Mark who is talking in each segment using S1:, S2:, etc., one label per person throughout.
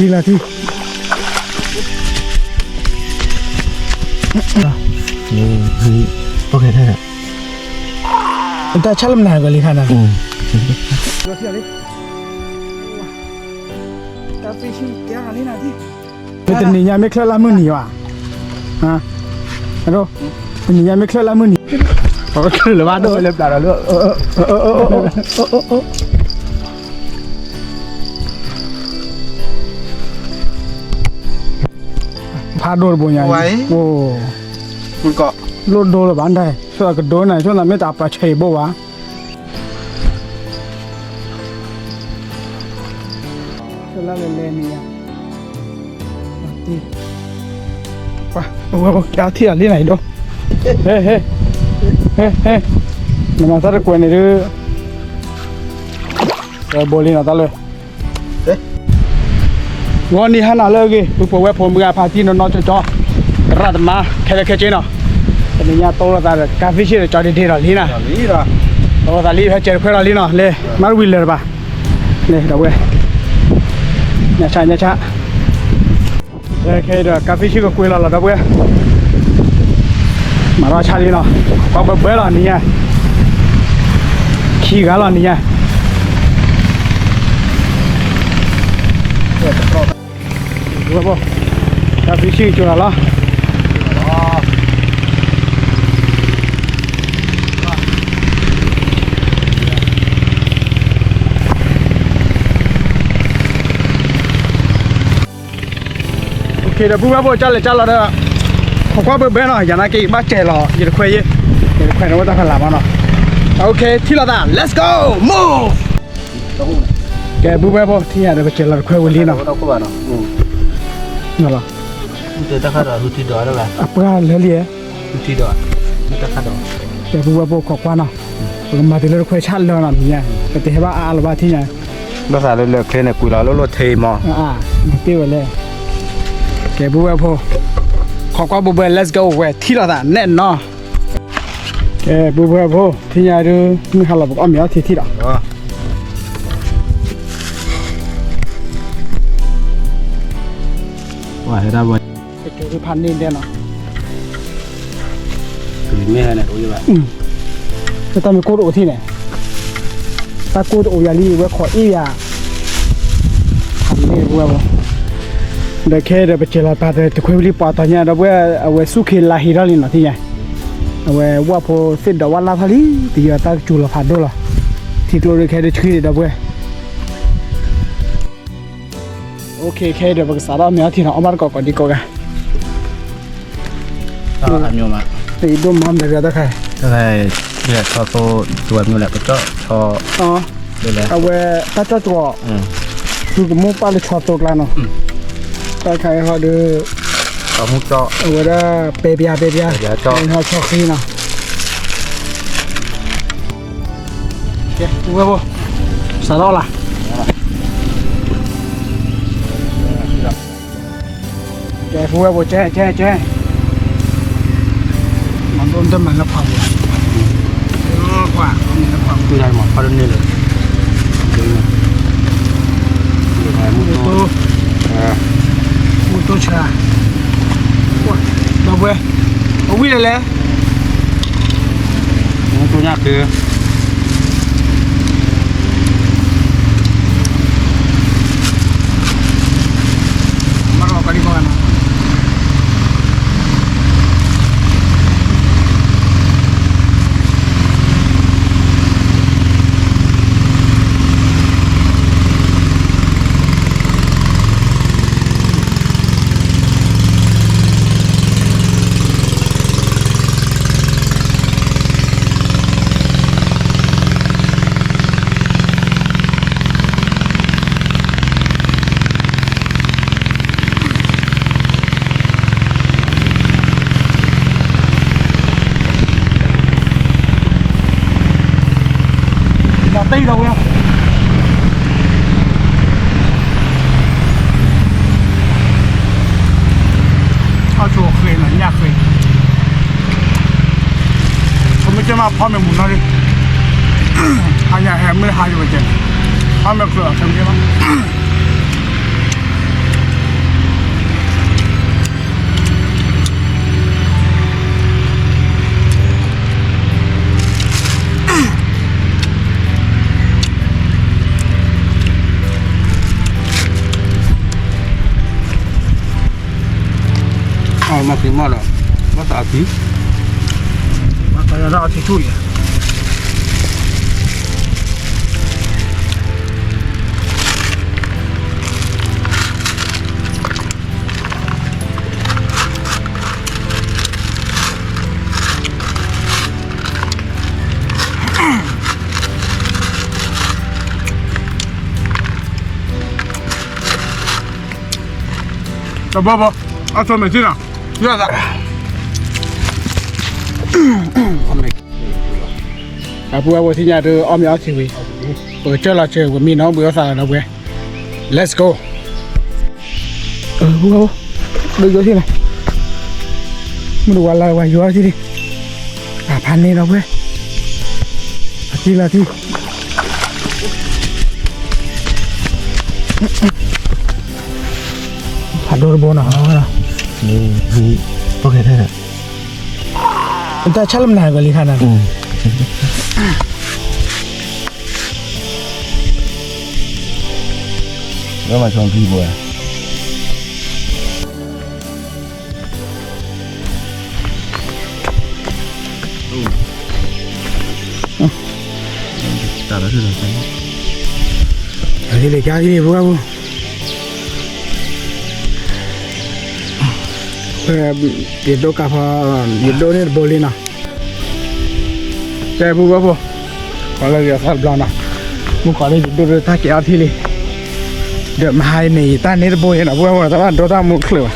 S1: ทีละที
S2: นี่โอเคได้
S1: แต่ชัลมนาก็เลยขนาดตัวที่อะไรแต่ฟิชิแกอะไรนะที่เป็นนี่ยังไม่เคลื่อนละมือหนีว่ะฮะฮัลโหลเป็นนี่ยังไม่เคลื่อนละมือหนีโอ้คือหรือว่าโดนเล็บดาร์แล้วพาโดนบุญใหญ่โอ้
S2: มันก็
S1: โดนละบ้านได้ช่วยก็โดนไหนช่วยเราไม่ตับปลาเฉยบ่วะช่วยเราเล่นๆนี่ตีไปโอ้โหแกที่อะไรไหนดูเฮ้นี่มาสักกวนนี่ดูโบลิน่าตาเลยวันนี้ฮันอะไรกี่ปุ๊บเว็บผมกับพาที่นอนจ่อรัดมาแค่เจนาแต่เนี่ยโตแล้วแต่กาแฟชีจอดดีๆหรอลีน่ะโอ้แต่ลีให้เจอเพื่อนลีน่ะเลยมาวิลเลอร์ป่ะเนี่ยเดี๋ยวเว้ยเนี่ยช้าโอเคเดี๋ยวกาแฟชีก็คุยแล้วเดี๋ยวเว้ยมารอชาลีน่ะก็เบื่อแล้วเนี่ยขี้กันแล้วเนี่ยดูป่ะกาแฟชีจุดอะไรเดี๋ยวผู้ว่าบ่จัดเลยจัดแล้วเด้อผมว่าเบื่อหน่อยอย่างนั้นกี่บ้าเจ๋อหรออย่าคุยเยอะอย่าคุยนะว่าต้องขลับมันเนาะโอเคที่เราได้ let's go move แกผู้ว่าบ่ที่อย่างเดี๋ยวไปเจอเราคุยวันนี้เนาะ
S2: เราก็ว่าเนาะ
S1: นั่นหรอ
S2: เจอตะขาดทุติดอแล้วล่ะ
S1: อ่ะเพื่อนเลี้ย
S2: ทุติดอมีตะขาด
S1: แกผู้ว่าบ่ขอกว่าเนาะผมมาที่เราคุยชัดแล้วนะเนี่ยแต่ที่ว่าอาลว่าที่เนี่ย
S2: ภาษาเลือกๆเคยเนี่ยกูเรารถเทมอ
S1: มาเตี้ยวเลยแกบูเบลพอขอกว่าบูเบล let's go เว้ยที่เราแน่นเนาะแกบูเบลพอที่ยาดูมีขลับอ้อมยาวที่เรา
S2: ว่าให้ได้บ่
S1: ไอ้เจ้าที่พันนี่เด่นเนาะ
S2: คือไม่ให้เนี่ยรู้อยู่แบบ
S1: จะต้องมีกูดูที่ไหนถ้ากูดูยาลีเว้ยขออียาพันนี่บูเบลเด็กแค่เด็กไปเจอเราตาเด็กคุยรีปอตอนนี้เราเอาไว้สุขีลาฮิราลินเนาะที่ไงเอาไว้ว่าพอเสร็จเดี๋ยววันลาทาลีที่จะตั้งจุลพัดด้วยล่ะที่ตัวเด็กแค่เด็กคุยเดี๋ยวเว้ยโอเคแค่เดี๋ยวไปสาระเมียที่น้องอมรก่อนดีกว่ากัน
S2: อันนี้มา
S1: ไอ้ดุมมันเดี๋ยวจะใคร
S2: ก็ใครเรียกชอโตตัวนู้นแหละก็ชอ
S1: อ๋อเอาไว้ตัดตัวคือกับมุกปลาเลยชอตัวกลางเนาะตาใครเขาดู
S2: เอามุกเจาะ
S1: เอาไว้ได้เปีย
S2: เจาะ
S1: เขาชอบขี้เนาะโอเคดูไปบ่สาระล่ะแกพูดว่าบ่แจ้มันโดนต้นมันแล้วพังเลยกว่ามันแล้วพัง
S2: คือได้หมดพอได้นี่เลยดูไปมุก
S1: ตัวชาเราเว้ยเอาวิ่งเลย
S2: ตัวยากคือ
S1: มารอกันดีกว่านะตีđâu nhaเอาชัวร์เคยนะยากเคยผมไม่ใช่มาพ่อแม่หมุนนะดิหายาแหมไม่หายอยู่เจนพ่อแม่เกลือทำใช่ไหม
S2: มาสิมาแล้วมาตาที
S1: มาไปแล้วเอาที่ทุ่ย
S3: 宝宝，啊，专门进啊，院子。
S1: à bữa bữa thì nhà đưa om áo thì vì bữa chơi là chơi của mình nó bữa sao là nó bữa let's go bữa đưa vô thế này mình đủ là ngoài vô thì đi à pan này nó bữa thì là thì hạt đồ bò nào
S2: นี่โอเคได้
S1: người ta chắc làm nào cái gì khả năng
S2: แล้วมาชวนพี่บัวตาแล้วคืออะไร
S1: cái này cái gì bữa bữa nhiệt độ cà phê nhiệt độ này bồi lên nào cái bữa bữa còn là cái sao nào muốn có cái nhiệt độ ta kéo thì đi được mà hai này ta nét bồi nào bữa bữa ta ăn đồ ta muốn khử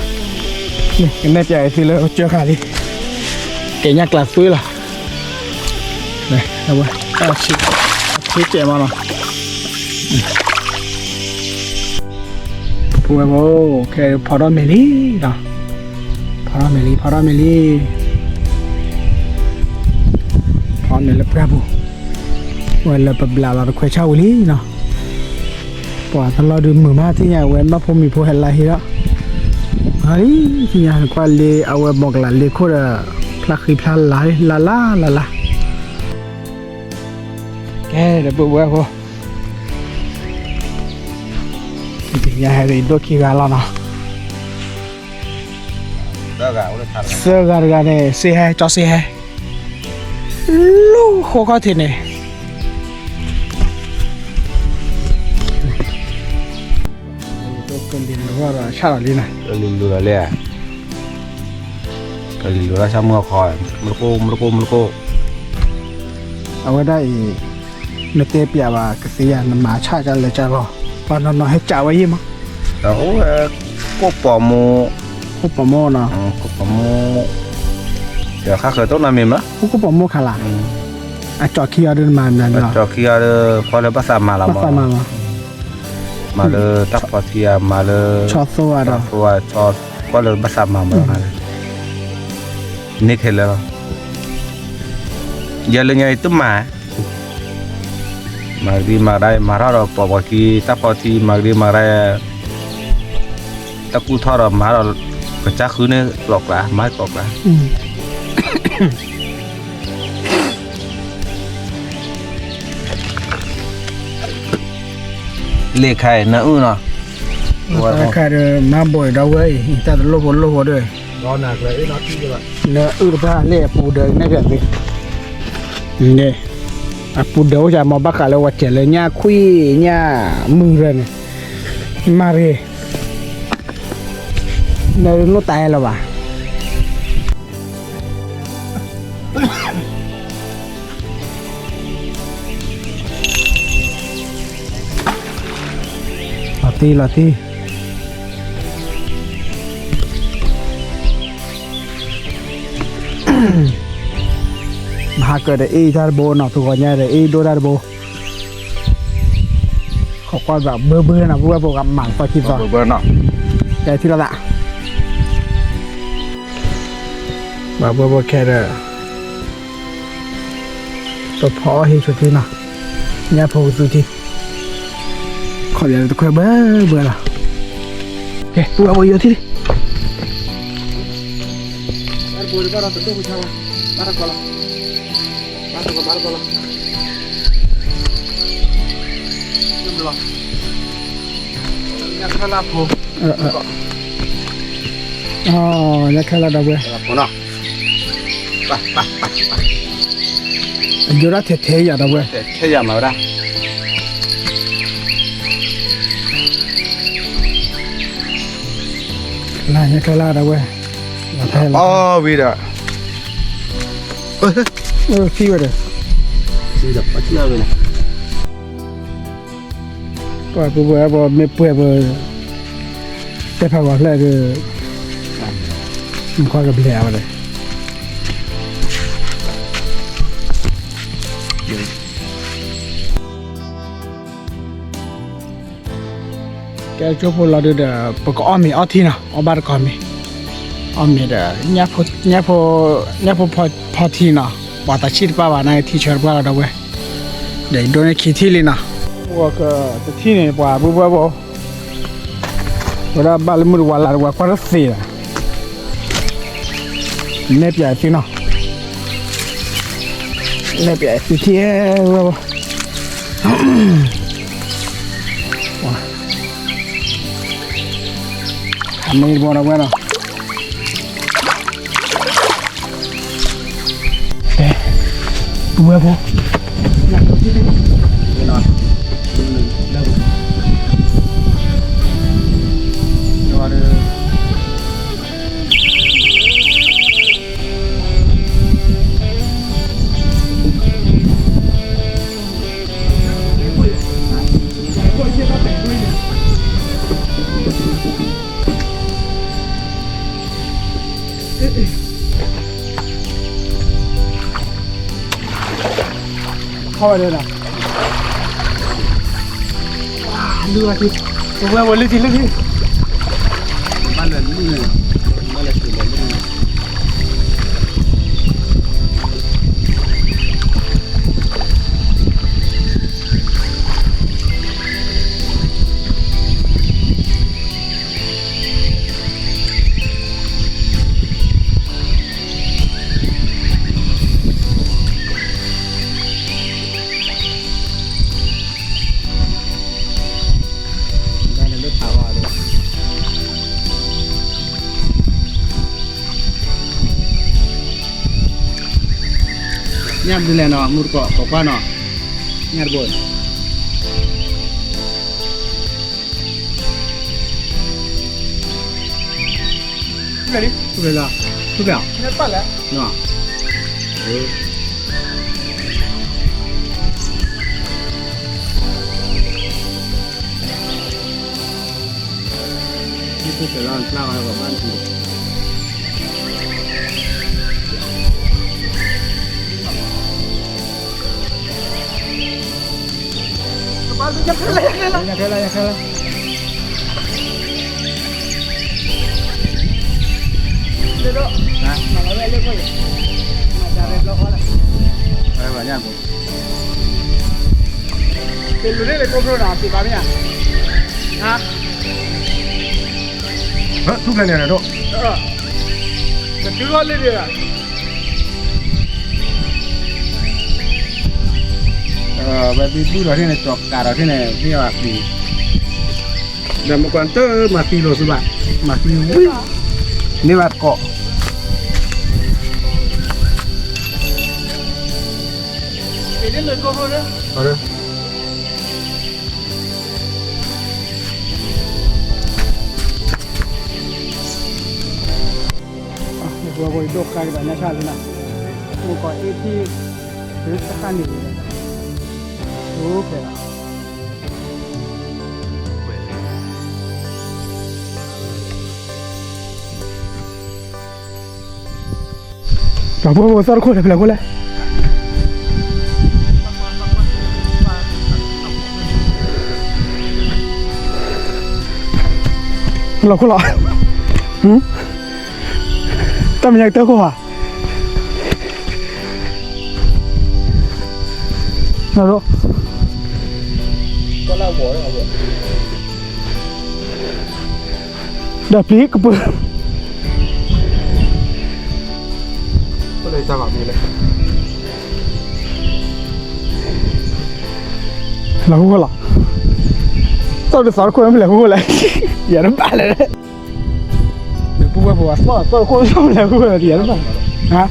S1: cái này chạy thì là chưa khá đi cái nhạc là suy là này đâu vậy chị chạy mà nào bữa bữa cái phở đó mì đi nào Parameli Parameli Prabu Wala pabla kwe chawli no Po talo du muma ti nya wen ma pho mi pho hela hi đó ai ti nya kwa le awe mok la le kho da phla khi phla la ke da bu wa ko ti nya ha ri do ki ga la no sơ gà này xe hai cho xe hai lu khô có thịt này tôi cần tiền nó là sao là đi này
S2: linh lula le cái linh lula sao mua khỏi một cô
S1: ở đây nó tép bia và cái gì nó mà cha cho lấy cha vào và nó hết chảo ấy mà
S2: đó cô bỏ mua
S1: cô bỏ mua nó
S2: cô bỏ mua giờ khác khởi tốt là mềm đó
S1: cô bỏ mua khá là à cho kia đơn mà là
S2: cho kia quaเลยภาษามาละมาเลยตักปะเทียมาเลย
S1: cho số à đó
S2: ตัวชอquaเลยภาษามานี่คือแล้วอย่าเลยไงตุ้มมาดีมาได้มาเราปอบกีตักปะทีมาดีมาได้ตะกูทอดมาเรากระจาคือเนี่ยหลอกละไม้หลอกละเลขใครนะเนาะ
S1: cái mà bồi đâu ấy ta lô vô rồi
S2: รอหนักเลยน็อตที่แบบ
S1: nó ba lệ phụ đời này vậy gì nè à phụ đầu giờ mà bác cả là vật trẻ nhà khuy nhà mừng rồi này mà rồi nó tay là bà là ti mà cái đấy y ra bồ nào tụi gọi nhà đấy y đôi ra bồ họ coi vào bơ nào bơ gặp mảng coi thịt rồi
S2: bơ nọ
S1: cái thì là lạ và bơ cái đấy tôi phó hi cho thế nào nhà phô từ thì khỏi để tôi quay bơ nào ok bơ vô thì đi อ๋ออย่าแค่ละดอกเว้ย
S2: คนน่ะไป
S1: อยู่ละเท่ๆอย่าดอกเว้ย
S2: แต่แค่ยามาได้
S1: ละอย่าแค่ละดอกเว้ยละแพ้ละ
S2: อ๋อวีดอ่ะ
S1: พี่ว่าเด้อ
S2: วีดอ่ะมาเที่ยวเลยนะ
S1: ก็กูบ่ไม่ป่วยบ่แต่พอว่าแล้วก็มันค่อยกับแล้วเลยแกจะพูดเราเด้อปกอ้อมมีอ้อที่นะอ้อบาร์ก็มีอ้อมมีเด้อเนี่ยพอที่นะปาตาชิดป้าว่าในที่เชิญป้าเราเว้ยเดี๋ยวโดนขี้ที่เลยนะว่าก็จะที่นี่ป่าบ่เวลาบ้านมือวันละว่าก็รักษาเน็บใหญ่สิเนาะเน็บใหญ่สิที่ว่าทำไม่บ่นะเว้ยเนาะเว้ยบ่อยากที่นี่นอนเริ่มเข้าไปเลยนะดูว่าที่ตัวเว้ยลึกที่บ้านเลยนี่บ้านเลยคือเลยนี่nyam dile no murko kokano nyar bon ready la tu bien n'est pas là non itu jalan selama kapan sih ya kala. Duduk. Nah, mana boleh kau ya? Macam reblo kau lah.
S2: Banyak bu.
S1: Pelu ni lekor bro nak si kami ya. Ha?
S2: Tu kan ni ada tu.
S1: Betul kali dia.
S2: Babi bu dah ni cok kara ni ni mati. Dan bukan tu mati lo sebab mati. Ni mat kok.
S1: Ini lekor bro dah.
S2: Ada.
S1: Gua hidup kali banyak kali nak. Muka itu terus tekan ni. Okay. Bapak besar kau dah bilang kau lah. Tapi yang tahu kau Lalu
S2: Có lao bổ rồi bữa.
S1: đập lý cái bữa
S2: Có đây sao bảo gì đây?
S1: là không có lọ sao được 6 คนไม่เหลือกูเลยอย่าน้ำตาเลย
S2: Được
S1: 不会不会，报过上来过来连吧？啊？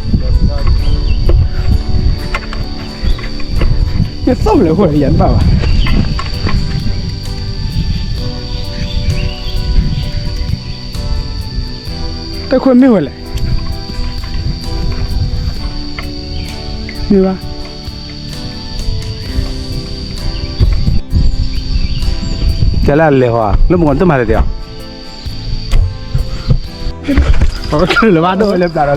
S1: 这上来过来连吧？แต่คนไม่ไหวเลยมีปะ
S2: จะล่าเลยว่ะแล้วมึงต้องมาเดี๋ยว
S1: เขาคือหรือว่าโดน
S2: เล็บดาแล้ว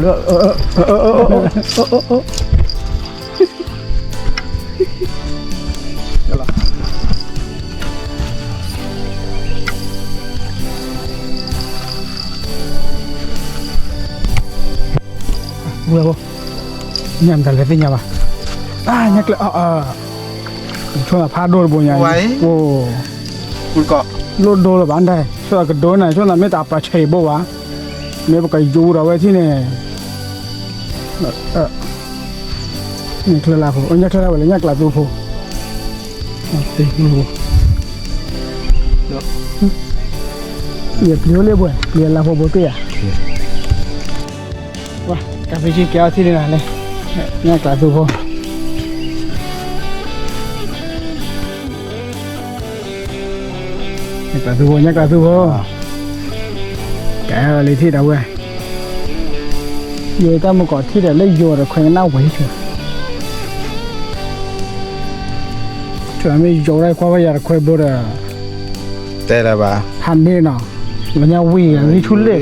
S1: เบื่อปะยำแต่ละสิ่งยำปะยักเลยช่วงพาโดนบุญยังโอ้
S2: คุณเกาะ
S1: โดนโดนหรือบ้านได้ช่วงก็โดนไหนช่วงนั้นไม่ตาปลาเฉยบ่วะไม่บอกก็ยูเราไว้ที่นี่นี่เคลื่อนลาผมยักเคลื่อนลาเลยยักลาดูผมตีมือเหยียบเลี้ยวเลยบ่เรียนลาผมบ่เตี้ยว่ากาแฟชีแก้วที่นี่นะเลยยักลาดูผมยักลาดูผมยักลาดูผมแกเลยที่เราเว้ยอยู่ตามเกาะที่เราเล่ยโยนเราคอยน่าไว้เฉยช่วยไม่โยนได้ความว่าอยากคอยบด
S2: แต่ละบ้า
S1: ทันนี่เนาะมันยังวิ่งนี่ชุนเล็ก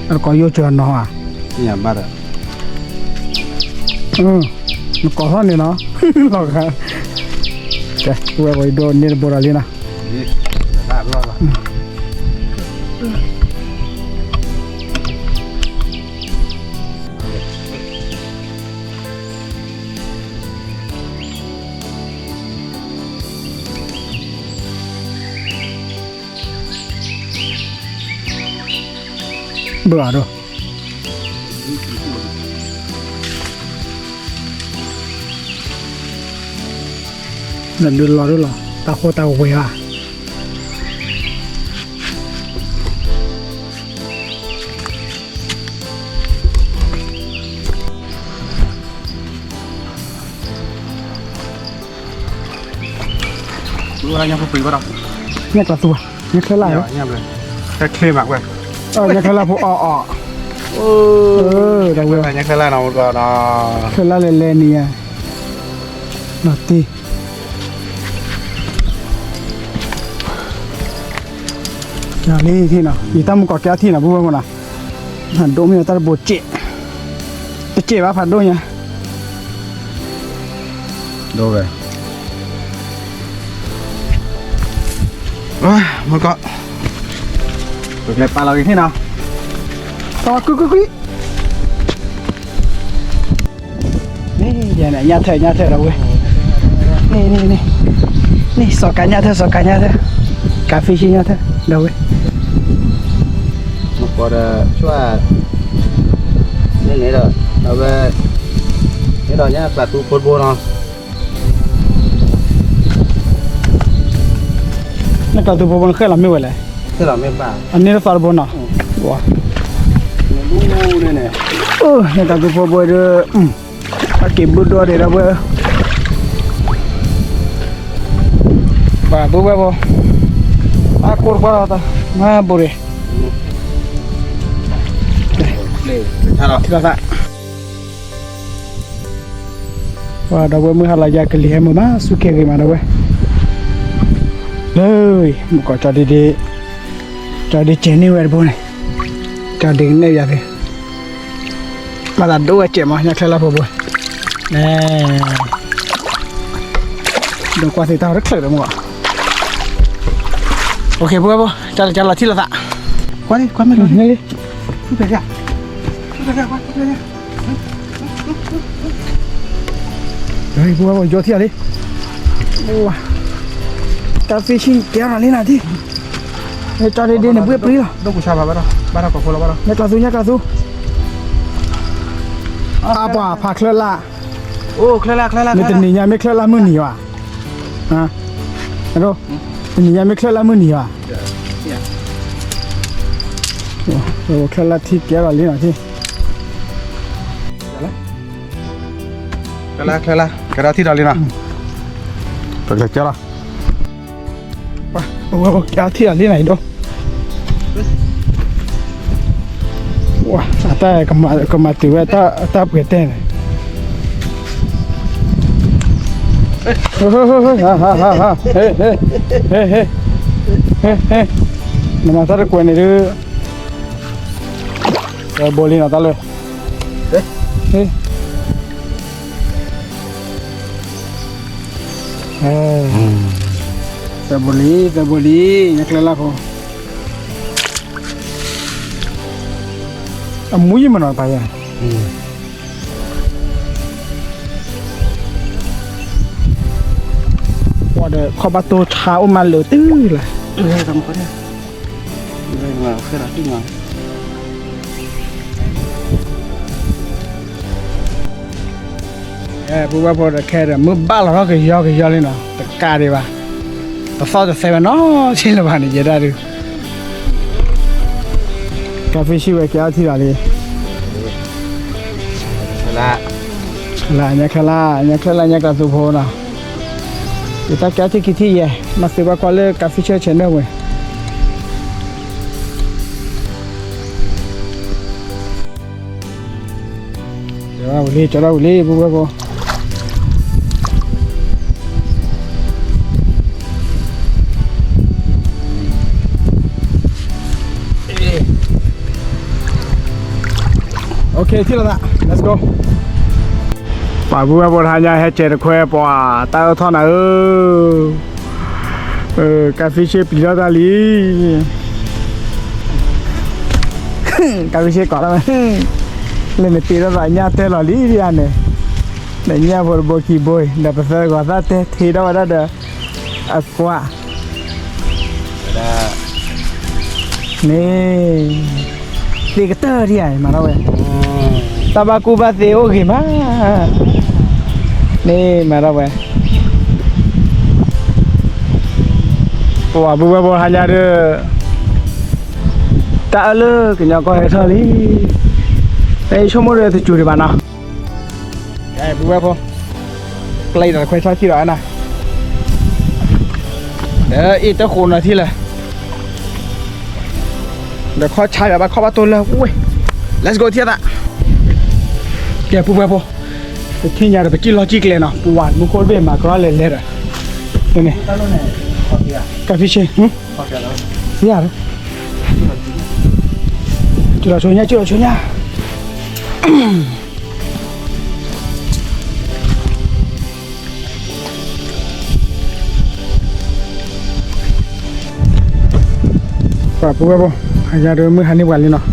S1: แล้วก็โยนจวนเนาะ
S2: เนี่ยบ้าอ่ะ
S1: มันก่อท่อนนี่เนาะหลอกกันแกเว้ยโดนนี่บดอะไรนะ
S2: นี่บ้ารอดละ
S1: เบื่อด้วยนั่นดูรอด้วยหรอตาโคตาเวีย
S2: รู้อะไรยังพอปีก็ได้
S1: เนี่ยกระตัวเนี่ยเคลื่อนไหล
S2: เนี่ยเลยแค่เคลมากเว้ย
S1: เนี่ยเคลื่อนไหลผมได้เว้ย
S2: เนี่ยเคลมเราก็เนาะ
S1: เคลื่อนไหลเล่นเนี่ยหนักตีอย่าลีที่น่ะอีตั้มก็แก้ที่น่ะพูดว่าก่อนนะหันโดมีแต่บดเจ๊ว่าผัดโดเนี่ย
S2: ดูเลยมันก็เปิดเลยปลาเราอีกที่เนาะ
S1: ต่อกุ๊กนี่เดี๋ยวนะญาติเธอเราเว้ยนี่สกัดญาติเธอกาแฟชิญาติเธอเราเว้ย
S2: มันก็จะช่วยนี่เลยเอาไปนี่เราเนี่ยปลาตูโคตรโบเนาะ
S1: นั่นก็ตัวบนเครื่องเราไม่ไหวเลย
S2: ที่เราไม่ปลา
S1: อันนี้เราฟาร์บนเนาะว้า
S2: ดูเนี่ย
S1: นี่ก็ตัวบนเด้อเก็บบุดด้วยเดี๋ยวเราเว้ยบ้าบุบบ่โคตรบ้าตามาบุรี
S2: เลยถ้าเรา
S1: ที่ละว่าเราเว้ยมือหาลายาเกลี่ยมาสุเกะมาเราเว้ยเลยมันก็จะดีเจนี่เว้ยบุญจะดึงเนี่ยอย่าเลยมาตัดด้วยเจ็บมั้ยอยากใช้ละผมบุญนี่ดูกว่าที่ตารักเลยมั้งโอเคปุ๊บปุ๊บจะละที่ละตะกว่าไม่รู้นี่พูดไปจ้ะเฮ้ยปุ๊บปุ๊บโยที่อะไรโอ้กาแฟชิงแก้วอะไรน่ะที่ไอ้จอดีเนี่ยเบื่อปรี้ละ
S2: ต้องกูชาบ้าเราก็คนละบ้าเรา
S1: เนี่ยกระสุป่าผักเคลื่อนละ
S2: โอ้เคลื่อนละ
S1: ไม่เป็นหนียังไม่เคลื่อนละมือหนีว่ะฮะฮัลโหลเป็นหนียังไม่เคลื่อนละมือหนีว่ะ โอ้แค่ละที่แกเราเลี้ยงที่
S2: Cái lá cái đó thì đó lên nào được chưa nào
S1: โอ้แกที่เราเลี้ยงไหนดูว้าแต่ก็มาถือว่าถ้าเปิดเต้นเฮ้ยเน้ำมันซาดกวนนี่ดูโบลีน่าตาเลยเฮ้ยแต่โบลีนักเล่นละพอมุ้ยมันออกไปอ่ะว่าเดี๋ยวขอประตูเช้ามาเหลือตื้อเลย
S2: đây tầm có đây đây là cái đó cái nào
S1: ผู้ว่าพอแค่เดี๋ยวมือบ้าเราก็ย่อเลยเนาะแต่กล้าดีป่ะแต่ซ้อจะเซเว่นเนาะชิลเลยป่ะนี่จะได้ดูกาแฟชิวแก้วที่อะไร
S2: là
S1: ลาเนี่ยคลาเนี่ยกับสุโพนะอีตาแก้วที่คิดที่แย่มาซื้อว่าก็เลิกกาแฟเชื่อเชนเนอร์เว้ยจะเราอุลีผู้ว่าพอโอเคที่เราละ let's go ป่าบัวบนหายาให้เจริญควายป่าตาท่อนะกาแฟเชฟปีละตาลีกาแฟเชฟก่อนแล้วมั้ยเล่นในปีละตาญาเตลอลีเรียนเนี่ยในญาบนโบกีบอยเดี๋ยวไปเจอก่อนนะเตะทีละวันละเด้ออักว่า
S2: là
S1: นี่ตีกระเตอร์ที่ไหนมาแล้วเว้ยตาบากูบาเซโอเคมานี่มาแล้วเว้ยปัวบัวบัวหายาเด้อตาเลิกยังก็ให้เท่านี้ไอ้ชั่วโมงเดียวจะจุดบ้านนะไอ้บัวพอไกลหน่อยค่อยช้าที่ร้านนะเดี๋ยวอีกตะโคนนาทีเลยเดี๋ยวข้อชายแบบข้อประตูเลยอุ้ย let's go เที่ยวละแกปุ๊บไปปุ๊บที่ยาเราไปกินลอจิกเลยเนาะปวดมุขเบี้ยมากรอเลยเลยนี่
S2: cái đó này có kìa
S1: กาแฟเช่
S2: có kìa đó
S1: ยาจุดเราชวนยาป่ะปุ๊บไปปุ๊บหายาเดิมมือหันนี่วันเลยเนาะ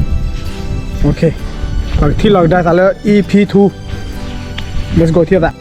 S1: โอเคที่เราได้ซะแล้ว EP2 let's go เที่ยวละ